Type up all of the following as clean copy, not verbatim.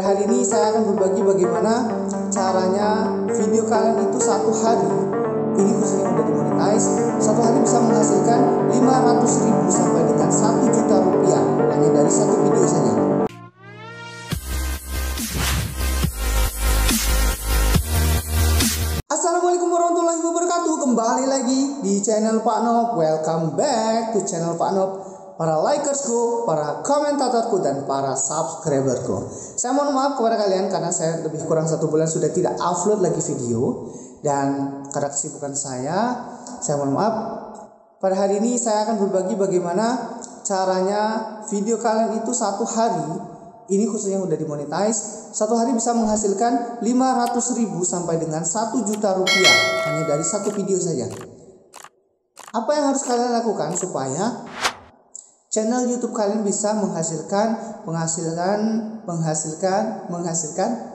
Hari ini saya akan berbagi bagaimana caranya video kalian itu satu hari, ini khususnya udah dimonetize, satu hari bisa menghasilkan 500.000 sampai dengan 1 juta rupiah hanya dari satu video saja. Assalamualaikum warahmatullahi wabarakatuh. Kembali lagi di channel Pak Nob. Welcome back to channel Pak Nob. Para likersku, para komentatorku, dan para subscriberku. Saya mohon maaf kepada kalian karena saya lebih kurang 1 bulan sudah tidak upload lagi video. Dan karena kesibukan saya mohon maaf. Pada hari ini saya akan berbagi bagaimana caranya video kalian itu satu hari, ini khususnya yang udah dimonetize, satu hari bisa menghasilkan 500.000 sampai dengan 1 juta rupiah hanya dari satu video saja. Apa yang harus kalian lakukan supaya channel YouTube kalian bisa menghasilkan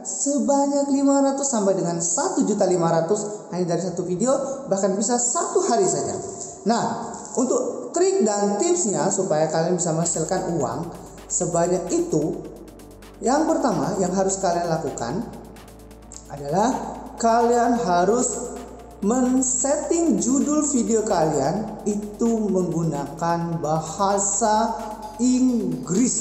sebanyak 500 sampai dengan 1.500.000 hanya dari satu video, bahkan bisa satu hari saja. Nah, untuk trik dan tipsnya supaya kalian bisa menghasilkan uang sebanyak itu, yang pertama yang harus kalian lakukan adalah kalian harus men-setting judul video kalian itu menggunakan bahasa Inggris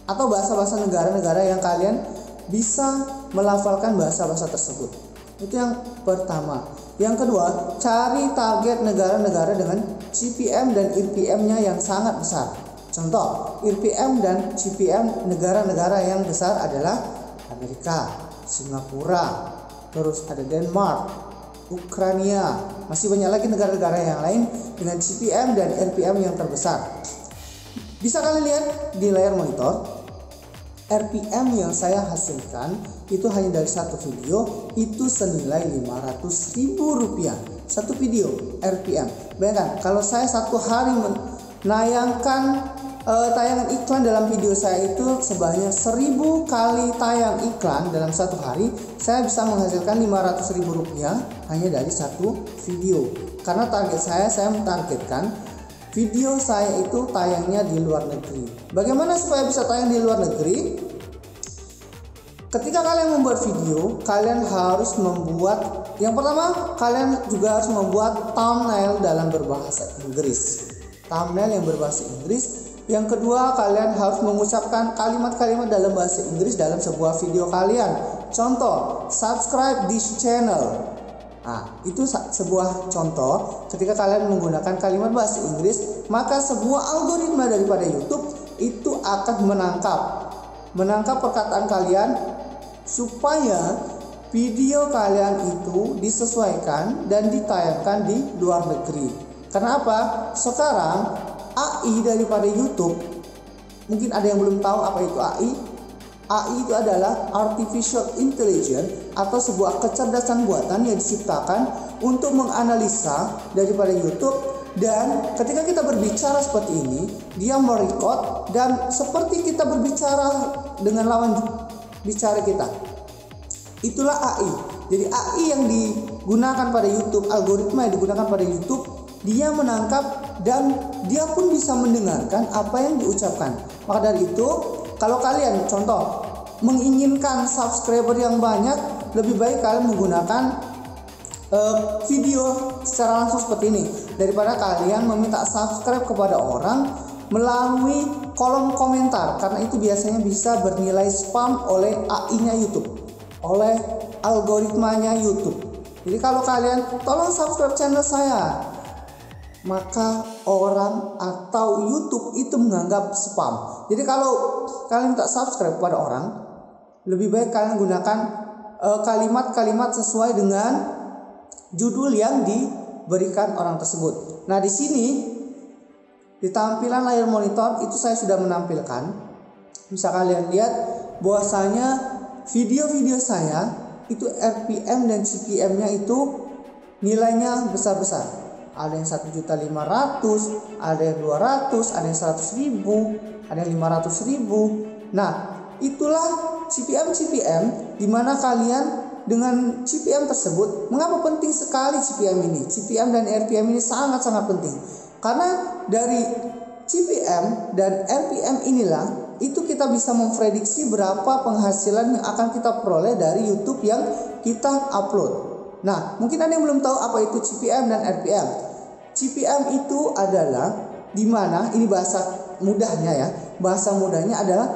atau bahasa-bahasa negara-negara yang kalian bisa melafalkan bahasa-bahasa tersebut. Itu yang pertama. Yang kedua, cari target negara-negara dengan CPM dan RPM-nya yang sangat besar. Contoh, RPM dan CPM negara-negara yang besar adalah Amerika, Singapura, terus ada Denmark, Ukraina, masih banyak lagi negara-negara yang lain dengan CPM dan RPM yang terbesar. Bisa kalian lihat di layar monitor, RPM yang saya hasilkan itu hanya dari satu video itu senilai 500.000 rupiah. Satu video RPM. Bayangkan kalau saya satu hari menayangkan tayangan iklan dalam video saya itu sebanyak 1.000 kali tayang iklan dalam satu hari, saya bisa menghasilkan 500.000 rupiah hanya dari satu video. Karena target saya mentargetkan video saya itu tayangnya di luar negeri. Bagaimana supaya bisa tayang di luar negeri? Ketika kalian membuat video, kalian harus membuat, yang pertama kalian juga harus membuat thumbnail dalam berbahasa Inggris. Thumbnail yang berbahasa Inggris. Yang kedua, kalian harus mengucapkan kalimat-kalimat dalam bahasa Inggris dalam sebuah video kalian. Contoh, subscribe this channel. Nah, itu sebuah contoh. Ketika kalian menggunakan kalimat bahasa Inggris, maka sebuah algoritma daripada YouTube itu akan menangkap perkataan kalian supaya video kalian itu disesuaikan dan ditayangkan di luar negeri. Karena apa? Sekarang AI daripada YouTube, mungkin ada yang belum tahu apa itu AI. AI itu adalah Artificial Intelligence atau sebuah kecerdasan buatan yang diciptakan untuk menganalisa daripada YouTube, dan ketika kita berbicara seperti ini, dia merecord dan seperti kita berbicara dengan lawan bicara kita. Itulah AI. Jadi AI yang digunakan pada YouTube, algoritma yang digunakan pada YouTube, dia menangkap dan dia pun bisa mendengarkan apa yang diucapkan. Maka dari itu, kalau kalian contoh menginginkan subscriber yang banyak, lebih baik kalian menggunakan video secara langsung seperti ini daripada kalian meminta subscribe kepada orang melalui kolom komentar, karena itu biasanya bisa bernilai spam oleh AI-nya YouTube, oleh algoritmanya YouTube. Jadi kalau kalian tolong subscribe channel saya, maka orang atau YouTube itu menganggap spam. Jadi kalau kalian tak subscribe kepada orang, lebih baik kalian gunakan kalimat-kalimat sesuai dengan judul yang diberikan orang tersebut. Nah, di sini di tampilan layar monitor itu saya sudah menampilkan. Bisa kalian lihat bahwasanya video-video saya itu RPM dan CPM-nya itu nilainya besar-besar. Ada yang 1.500.000, ada yang 200, ada yang 100.000, ada yang 500.000. Nah, itulah CPM di mana kalian dengan CPM tersebut, mengapa penting sekali CPM ini? CPM dan RPM ini sangat-sangat penting. Karena dari CPM dan RPM inilah itu kita bisa memprediksi berapa penghasilan yang akan kita peroleh dari YouTube yang kita upload. Nah, mungkin ada yang belum tahu apa itu CPM dan RPM. CPM itu adalah dimana, ini bahasa mudahnya ya, bahasa mudahnya adalah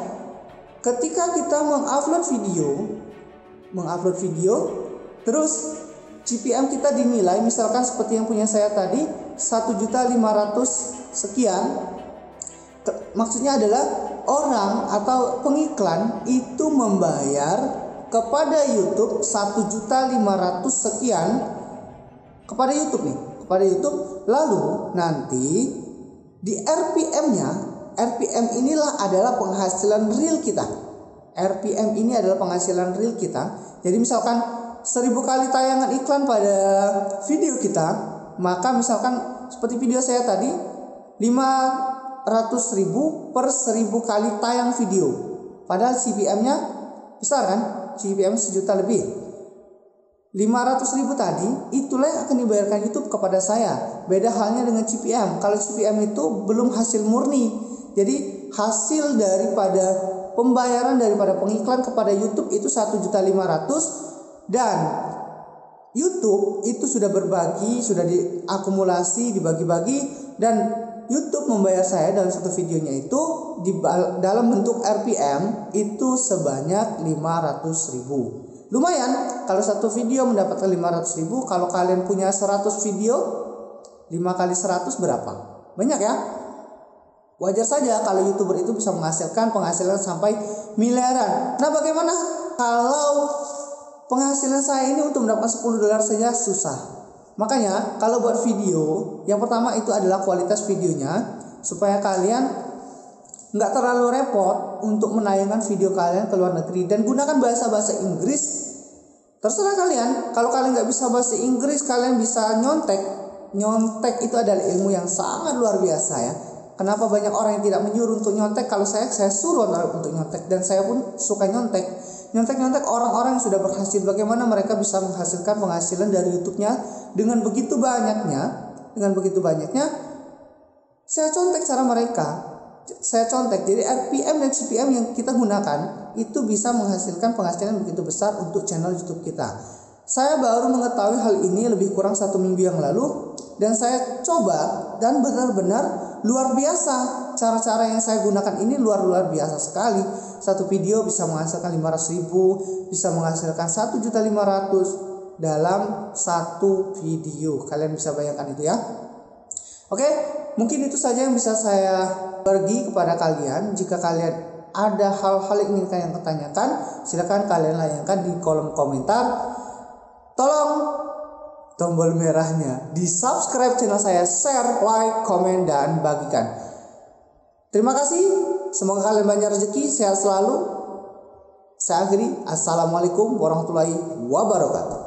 ketika kita mengupload video, terus CPM kita dinilai, misalkan seperti yang punya saya tadi 1.500.000 sekian. Maksudnya adalah orang atau pengiklan itu membayar kepada YouTube 1.500.000 sekian kepada YouTube nih, kepada YouTube. Lalu nanti di RPM-nya, RPM inilah adalah penghasilan real kita. RPM ini adalah penghasilan real kita. Jadi misalkan 1.000 kali tayangan iklan pada video kita, maka misalkan seperti video saya tadi 500.000 per 1.000 kali tayang video. Padahal CPM-nya besar kan? CPM 1 juta lebih. 500.000 tadi itulah yang akan dibayarkan YouTube kepada saya. Beda halnya dengan CPM. Kalau CPM itu belum hasil murni. Jadi hasil daripada pembayaran daripada pengiklan kepada YouTube itu 1.500.000 dan YouTube itu sudah berbagi, sudah diakumulasi, dibagi-bagi, dan YouTube membayar saya dalam satu videonya itu dalam bentuk RPM itu sebanyak 500.000. Lumayan kalau satu video mendapatkan 500.000. Kalau kalian punya 100 video, 5 kali 100 berapa? Banyak ya. Wajar saja kalau YouTuber itu bisa menghasilkan penghasilan sampai miliaran. Nah, bagaimana kalau penghasilan saya ini untuk mendapatkan $10 saja susah? Makanya kalau buat video, yang pertama itu adalah kualitas videonya, supaya kalian nggak terlalu repot untuk menayangkan video kalian ke luar negeri, dan gunakan bahasa Inggris. Terserah kalian. Kalau kalian nggak bisa bahasa Inggris, kalian bisa nyontek. Nyontek itu adalah ilmu yang sangat luar biasa ya. Kenapa banyak orang yang tidak menyuruh untuk nyontek? Kalau saya suruh untuk nyontek, dan saya pun suka nyontek orang-orang yang sudah berhasil. Bagaimana mereka bisa menghasilkan penghasilan dari YouTube-nya dengan begitu banyaknya. Saya contek cara mereka. Jadi RPM dan CPM yang kita gunakan itu bisa menghasilkan penghasilan begitu besar untuk channel YouTube kita. Saya baru mengetahui hal ini lebih kurang 1 minggu yang lalu, dan saya coba, dan benar-benar luar biasa. Cara-cara yang saya gunakan ini luar biasa sekali. Satu video bisa menghasilkan 500.000, bisa menghasilkan 1.500.000 dalam satu video. Kalian bisa bayangkan itu ya. Oke, mungkin itu saja yang bisa saya bagi kepada kalian. Jika kalian ada hal-hal yang ingin kalian tanyakan, silakan kalian layangkan di kolom komentar. Tolong tombol merahnya di subscribe channel saya, share, like, komen, dan bagikan. Terima kasih. Semoga kalian banyak rezeki, sehat selalu. Saya akhiri. Assalamualaikum warahmatullahi wabarakatuh.